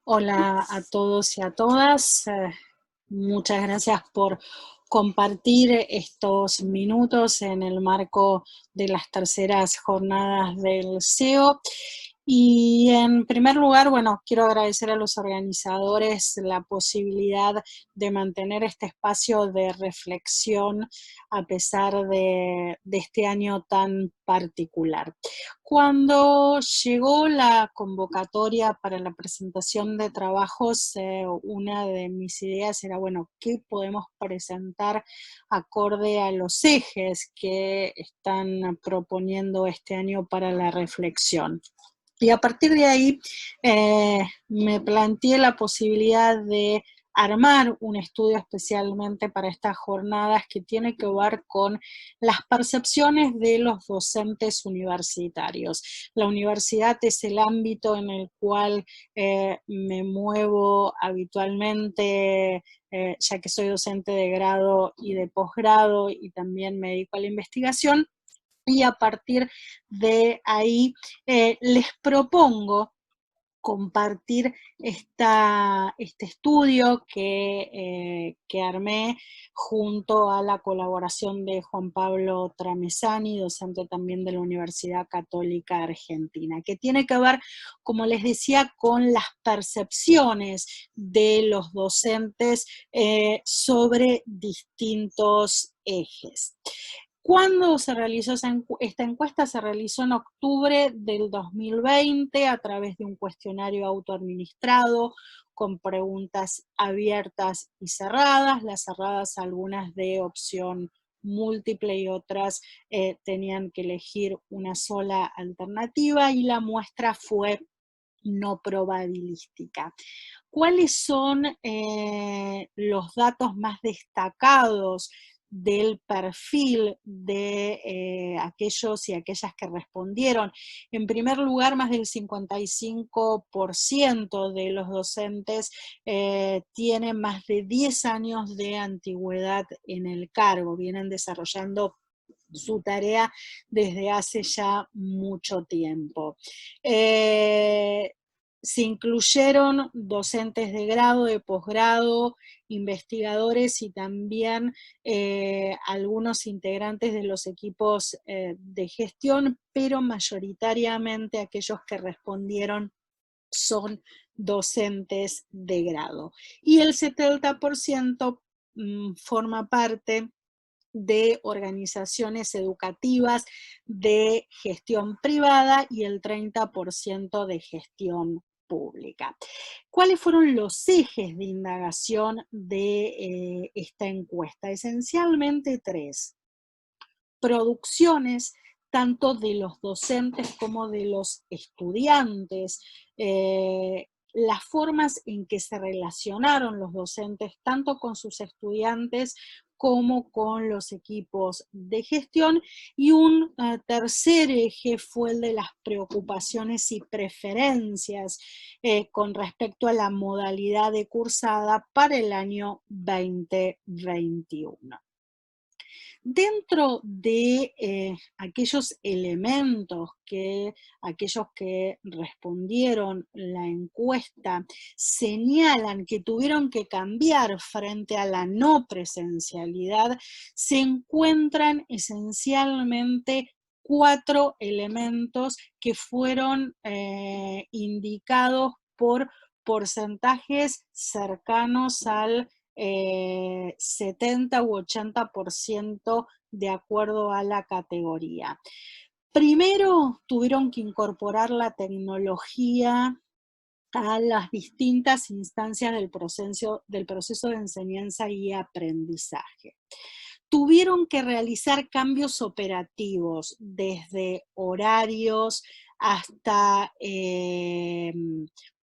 Hola a todos y a todas. Muchas gracias por compartir estos minutos en el marco de las terceras jornadas del SEO. Y en primer lugar, bueno, quiero agradecer a los organizadores la posibilidad de mantener este espacio de reflexión a pesar de este año tan particular. Cuando llegó la convocatoria para la presentación de trabajos, una de mis ideas era, bueno, ¿qué podemos presentar acorde a los ejes que están proponiendo este año para la reflexión? Y a partir de ahí me planteé la posibilidad de armar un estudio especialmente para estas jornadas que tiene que ver con las percepciones de los docentes universitarios. La universidad es el ámbito en el cual me muevo habitualmente, ya que soy docente de grado y de posgrado y también me dedico a la investigación. Y a partir de ahí les propongo compartir este estudio que armé junto a la colaboración de Juan Pablo Tramesani, docente también de la Universidad Católica Argentina, que tiene que ver, como les decía, con las percepciones de los docentes sobre distintos ejes. ¿Cuándo se realizó esta encuesta? Se realizó en octubre del 2020 a través de un cuestionario autoadministrado con preguntas abiertas y cerradas. Las cerradas, algunas de opción múltiple y otras tenían que elegir una sola alternativa, y la muestra fue no probabilística. ¿Cuáles son los datos más destacados del perfil de aquellos y aquellas que respondieron? En primer lugar, más del 55% de los docentes tienen más de 10 años de antigüedad en el cargo, vienen desarrollando su tarea desde hace ya mucho tiempo. Se incluyeron docentes de grado, de posgrado, investigadores y también algunos integrantes de los equipos de gestión, pero mayoritariamente aquellos que respondieron son docentes de grado. Y el 70% forma parte de organizaciones educativas de gestión privada y el 30% de gestión pública. ¿Cuáles fueron los ejes de indagación de esta encuesta? Esencialmente tres: producciones, tanto de los docentes como de los estudiantes, las formas en que se relacionaron los docentes tanto con sus estudiantes como con los equipos de gestión, y un tercer eje fue el de las preocupaciones y preferencias con respecto a la modalidad de cursada para el año 2021. Dentro de aquellos elementos que aquellos que respondieron la encuesta señalan que tuvieron que cambiar frente a la no presencialidad, se encuentran esencialmente 4 elementos que fueron indicados por porcentajes cercanos al 70 u 80% de acuerdo a la categoría. Primero, tuvieron que incorporar la tecnología a las distintas instancias del proceso de enseñanza y aprendizaje. Tuvieron que realizar cambios operativos, desde horarios hasta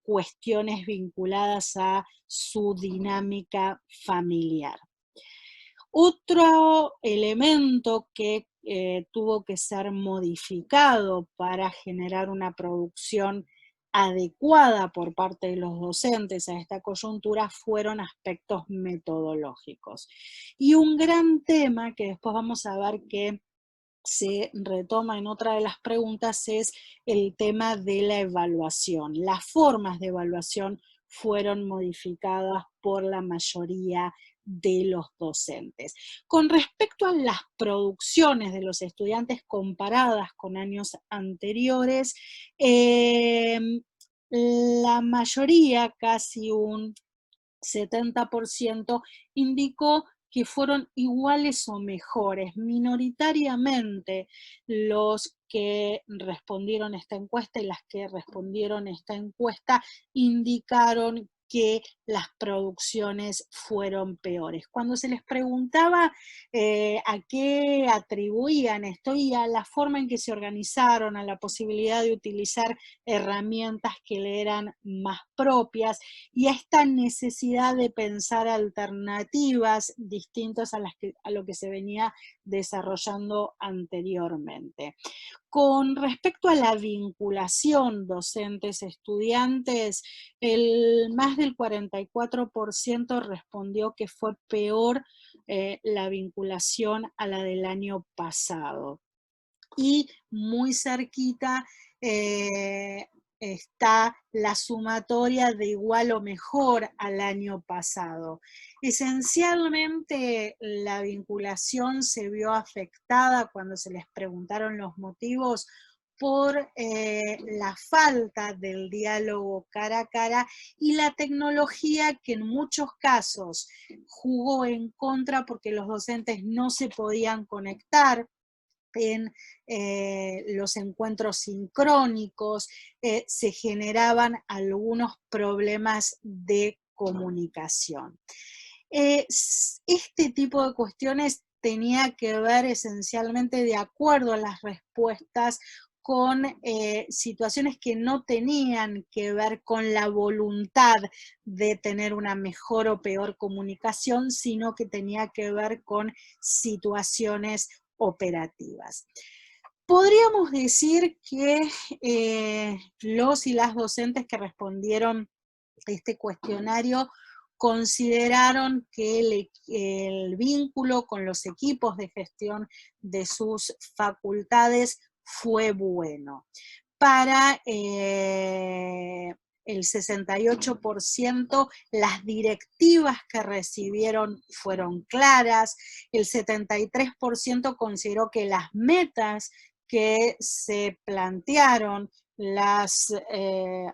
cuestiones vinculadas a su dinámica familiar. Otro elemento que tuvo que ser modificado para generar una producción adecuada por parte de los docentes a esta coyuntura fueron aspectos metodológicos. Y un gran tema que después vamos a ver que se retoma en otra de las preguntas es el tema de la evaluación. Las formas de evaluación fueron modificadas por la mayoría de los docentes. Con respecto a las producciones de los estudiantes comparadas con años anteriores, la mayoría, casi un 70%, indicó que fueron iguales o mejores. Minoritariamente los que respondieron esta encuesta y las que respondieron esta encuesta indicaron que las producciones fueron peores. Cuando se les preguntaba a qué atribuían esto y a la forma en que se organizaron, a la posibilidad de utilizar herramientas que le eran más propias, y a esta necesidad de pensar alternativas distintas a lo que se venía desarrollando anteriormente. Con respecto a la vinculación docentes-estudiantes, más del 44% respondió que fue peor la vinculación a la del año pasado. Y muy cerquita está la sumatoria de igual o mejor al año pasado. Esencialmente la vinculación se vio afectada cuando se les preguntaron los motivos por la falta del diálogo cara a cara y la tecnología que en muchos casos jugó en contra porque los docentes no se podían conectar en los encuentros sincrónicos, se generaban algunos problemas de comunicación. Este tipo de cuestiones tenía que ver esencialmente, de acuerdo a las respuestas, con situaciones que no tenían que ver con la voluntad de tener una mejor o peor comunicación, sino que tenía que ver con situaciones operativas. Podríamos decir que los y las docentes que respondieron este cuestionario consideraron que el vínculo con los equipos de gestión de sus facultades fue bueno. Para el 68%, las directivas que recibieron fueron claras, el 73% consideró que las metas que se plantearon las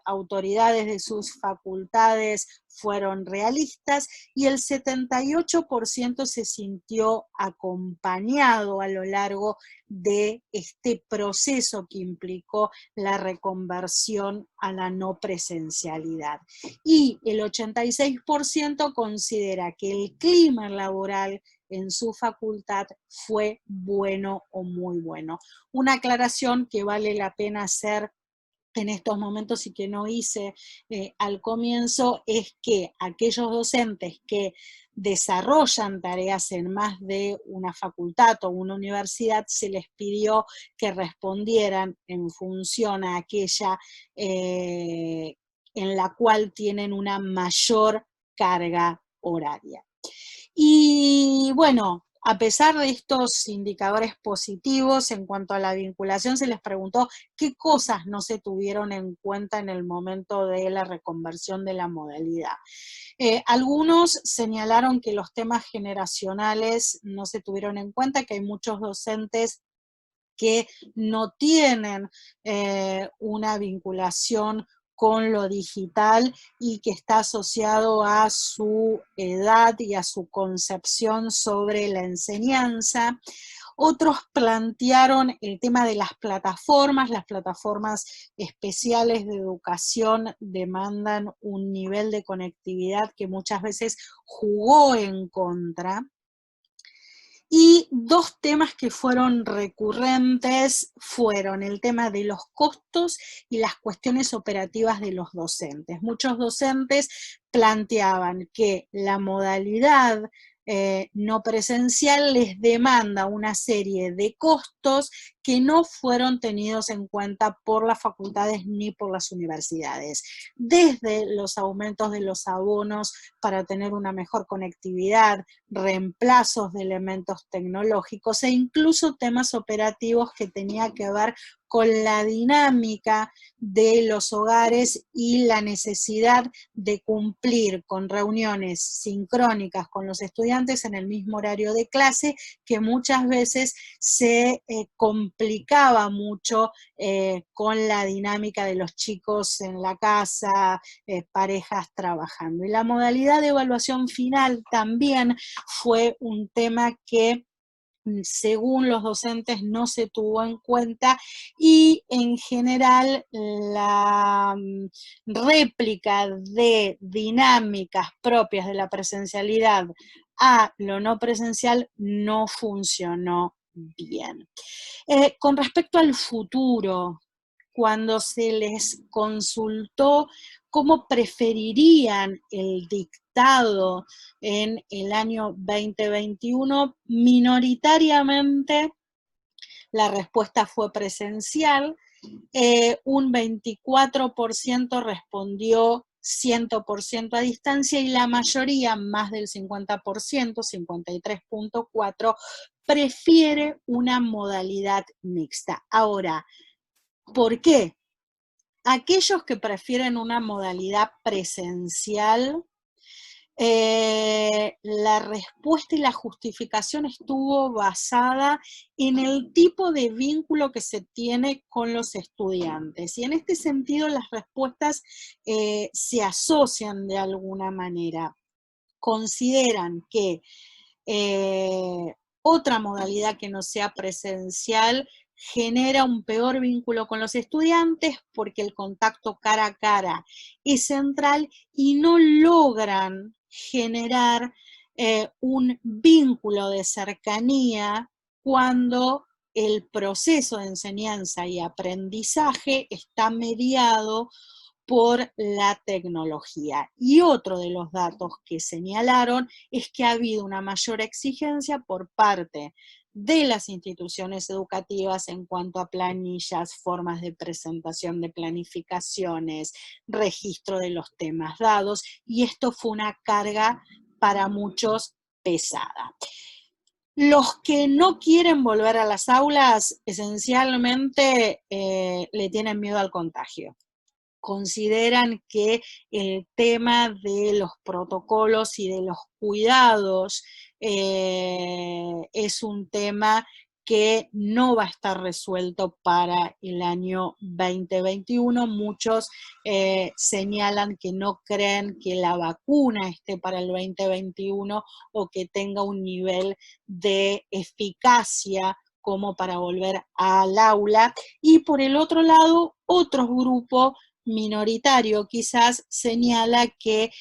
autoridades de sus facultades fueron realistas y el 78% se sintió acompañado a lo largo de este proceso que implicó la reconversión a la no presencialidad. Y el 86% considera que el clima laboral en su facultad fue bueno o muy bueno. Una aclaración que vale la pena hacer en estos momentos y que no hice al comienzo es que aquellos docentes que desarrollan tareas en más de una facultad o una universidad, se les pidió que respondieran en función a aquella en la cual tienen una mayor carga horaria. Y bueno, a pesar de estos indicadores positivos en cuanto a la vinculación, se les preguntó qué cosas no se tuvieron en cuenta en el momento de la reconversión de la modalidad. Algunos señalaron que los temas generacionales no se tuvieron en cuenta, que hay muchos docentes que no tienen una vinculación con lo digital y que está asociado a su edad y a su concepción sobre la enseñanza. Otros plantearon el tema de las plataformas especiales de educación demandan un nivel de conectividad que muchas veces jugó en contra. Y dos temas que fueron recurrentes fueron el tema de los costos y las cuestiones operativas de los docentes. Muchos docentes planteaban que la modalidad no presencial les demanda una serie de costos que no fueron tenidos en cuenta por las facultades ni por las universidades. Desde los aumentos de los abonos para tener una mejor conectividad, reemplazos de elementos tecnológicos e incluso temas operativos que tenía que ver con la dinámica de los hogares y la necesidad de cumplir con reuniones sincrónicas con los estudiantes en el mismo horario de clase, que muchas veces se complicaba mucho con la dinámica de los chicos en la casa, parejas trabajando. Y la modalidad de evaluación final también fue un tema que según los docentes no se tuvo en cuenta y en general la réplica de dinámicas propias de la presencialidad a lo no presencial no funcionó bien. Con respecto al futuro, cuando se les consultó cómo preferirían el dictado en el año 2021, minoritariamente la respuesta fue presencial, un 24% respondió 100% a distancia y la mayoría, más del 50%, 53.4%, prefiere una modalidad mixta. Ahora, ¿por qué? Aquellos que prefieren una modalidad presencial, la respuesta y la justificación estuvo basada en el tipo de vínculo que se tiene con los estudiantes. Y en este sentido las respuestas se asocian de alguna manera. Consideran que otra modalidad que no sea presencial genera un peor vínculo con los estudiantes porque el contacto cara a cara es central y no logran generar un vínculo de cercanía cuando el proceso de enseñanza y aprendizaje está mediado por la tecnología. Y otro de los datos que señalaron es que ha habido una mayor exigencia por parte de las instituciones educativas en cuanto a planillas, formas de presentación de planificaciones, registro de los temas dados, y esto fue una carga para muchos pesada. Los que no quieren volver a las aulas, esencialmente le tienen miedo al contagio. Consideran que el tema de los protocolos y de los cuidados es un tema que no va a estar resuelto para el año 2021. Muchos señalan que no creen que la vacuna esté para el 2021 o que tenga un nivel de eficacia como para volver al aula. Y por el otro lado, otro grupo minoritario quizás señala que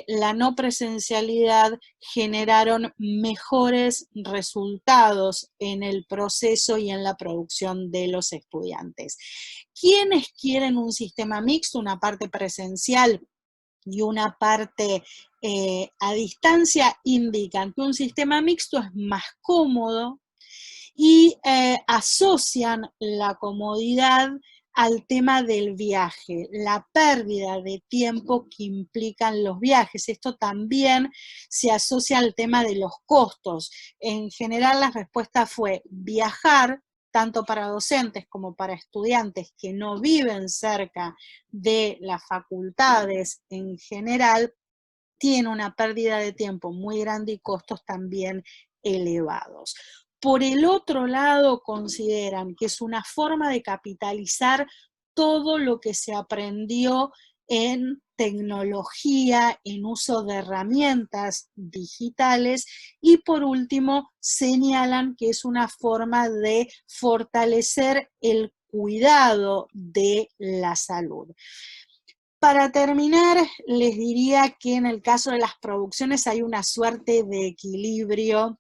la no presencialidad generaron mejores resultados en el proceso y en la producción de los estudiantes. ¿Quiénes quieren un sistema mixto, una parte presencial y una parte a distancia? Indican que un sistema mixto es más cómodo y asocian la comodidad al tema del viaje, la pérdida de tiempo que implican los viajes. Esto también se asocia al tema de los costos. En general la respuesta fue viajar, tanto para docentes como para estudiantes que no viven cerca de las facultades en general, tiene una pérdida de tiempo muy grande y costos también elevados. Por el otro lado, consideran que es una forma de capitalizar todo lo que se aprendió en tecnología, en uso de herramientas digitales y por último señalan que es una forma de fortalecer el cuidado de la salud. Para terminar, les diría que en el caso de las producciones hay una suerte de equilibrio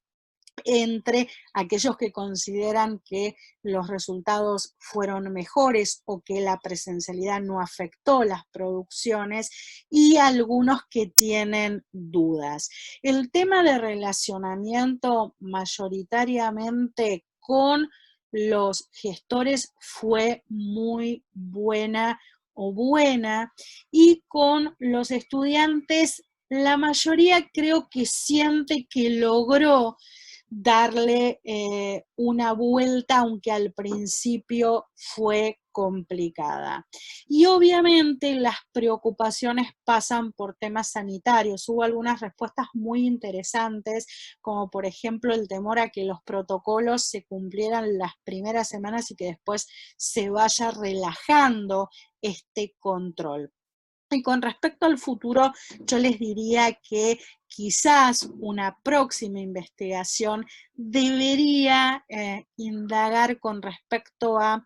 entre aquellos que consideran que los resultados fueron mejores o que la presencialidad no afectó las producciones y algunos que tienen dudas. El tema de relacionamiento mayoritariamente con los gestores fue muy buena o buena, y con los estudiantes la mayoría creo que siente que logró darle una vuelta, aunque al principio fue complicada. Y obviamente las preocupaciones pasan por temas sanitarios. Hubo algunas respuestas muy interesantes, como por ejemplo el temor a que los protocolos se cumplieran las primeras semanas y que después se vaya relajando este control. Y con respecto al futuro, yo les diría que quizás una próxima investigación debería indagar con respecto a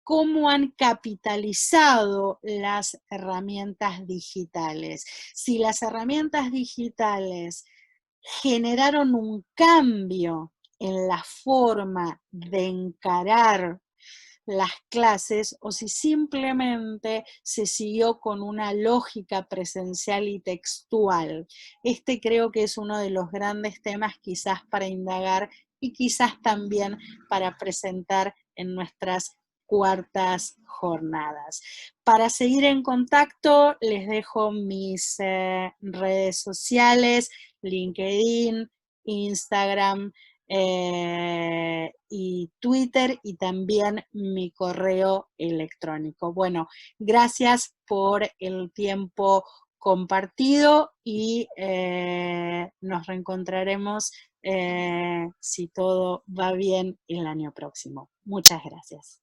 cómo han capitalizado las herramientas digitales. Si las herramientas digitales generaron un cambio en la forma de encarar las clases, o si simplemente se siguió con una lógica presencial y textual. Este creo que es uno de los grandes temas quizás para indagar y quizás también para presentar en nuestras cuartas jornadas. Para seguir en contacto, les dejo mis redes sociales, LinkedIn, Instagram, y Twitter, y también mi correo electrónico. Bueno, gracias por el tiempo compartido y nos reencontraremos si todo va bien el año próximo. Muchas gracias.